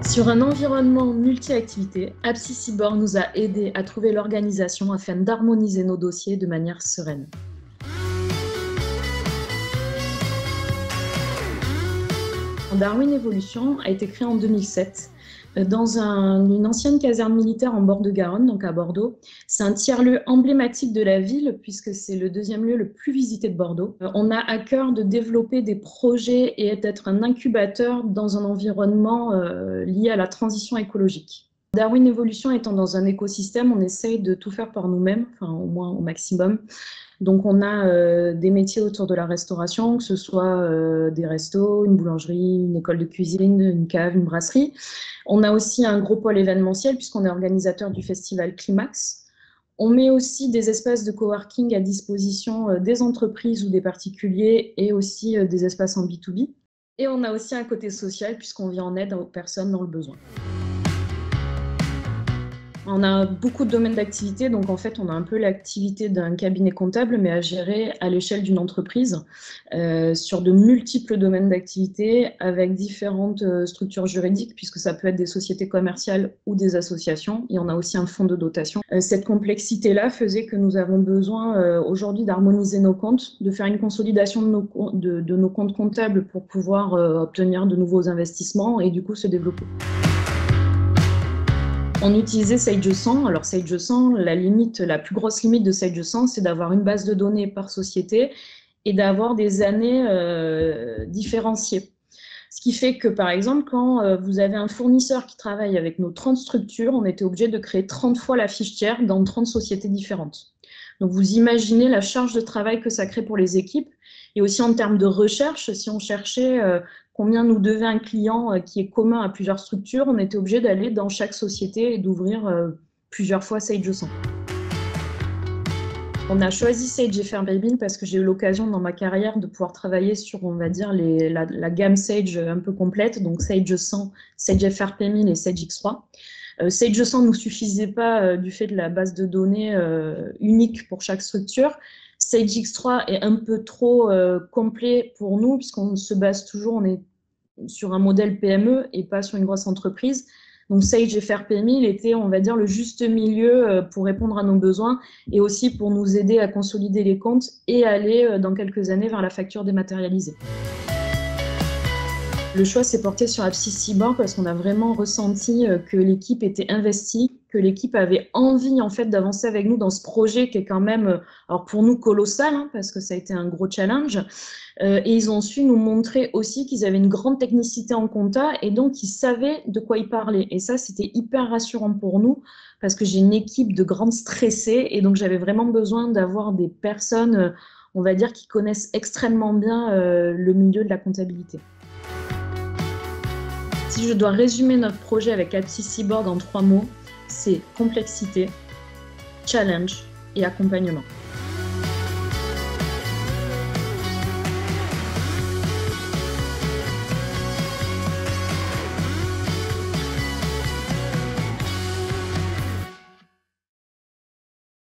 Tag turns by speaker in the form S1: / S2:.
S1: Sur un environnement multi-activités, AppSci nous a aidés à trouver l'organisation afin d'harmoniser nos dossiers de manière sereine. Darwin Evolution a été créé en 2007 dans une ancienne caserne militaire en bord de Garonne, donc à Bordeaux. C'est un tiers-lieu emblématique de la ville puisque c'est le deuxième lieu le plus visité de Bordeaux. On a à cœur de développer des projets et d'être un incubateur dans un environnement lié à la transition écologique. Darwin Evolution étant dans un écosystème, on essaye de tout faire par nous-mêmes, enfin au moins au maximum. Donc on a des métiers autour de la restauration, que ce soit des restos, une boulangerie, une école de cuisine, une cave, une brasserie. On a aussi un gros pôle événementiel puisqu'on est organisateur du festival Climax. On met aussi des espaces de coworking à disposition des entreprises ou des particuliers et aussi des espaces en B2B. Et on a aussi un côté social puisqu'on vient en aide aux personnes dans le besoin. On a beaucoup de domaines d'activité, donc en fait, on a un peu l'activité d'un cabinet comptable, mais à gérer à l'échelle d'une entreprise sur de multiples domaines d'activité avec différentes structures juridiques, puisque ça peut être des sociétés commerciales ou des associations. Et on a aussi un fonds de dotation. Cette complexité-là faisait que nous avons besoin aujourd'hui d'harmoniser nos comptes, de faire une consolidation de nos comptes comptables pour pouvoir obtenir de nouveaux investissements et du coup se développer. On utilisait Sage 100. Alors Sage 100, la plus grosse limite de Sage 100, c'est d'avoir une base de données par société et d'avoir des années différenciées. Ce qui fait que, par exemple, quand vous avez un fournisseur qui travaille avec nos 30 structures, on était obligé de créer 30 fois la fiche tiers dans 30 sociétés différentes. Donc vous imaginez la charge de travail que ça crée pour les équipes. Et aussi en termes de recherche, si on cherchait combien nous devait un client qui est commun à plusieurs structures, on était obligé d'aller dans chaque société et d'ouvrir plusieurs fois Sage 100. On a choisi Sage Fairbairn parce que j'ai eu l'occasion dans ma carrière de pouvoir travailler sur, on va dire, la gamme Sage un peu complète, donc Sage 100, Sage Fairbairn et Sage X3. Sage 100 ne nous suffisait pas du fait de la base de données unique pour chaque structure. Sage X3 est un peu trop complet pour nous puisqu'on se base toujours, on est sur un modèle PME et pas sur une grosse entreprise. Donc Sage Fairbairn, il était, on va dire, le juste milieu pour répondre à nos besoins et aussi pour nous aider à consolider les comptes et aller dans quelques années vers la facture dématérialisée. Le choix s'est porté sur AppSci parce qu'on a vraiment ressenti que l'équipe était investie, que l'équipe avait envie en fait d'avancer avec nous dans ce projet qui est quand même, alors pour nous colossal, hein, parce que ça a été un gros challenge. Et ils ont su nous montrer aussi qu'ils avaient une grande technicité en compta et donc ils savaient de quoi ils parlaient. Et ça, c'était hyper rassurant pour nous parce que j'ai une équipe de grandes stressées et donc j'avais vraiment besoin d'avoir des personnes, on va dire, qui connaissent extrêmement bien le milieu de la comptabilité. Si je dois résumer notre projet avec AppSci en 3 mots, c'est complexité, challenge et accompagnement.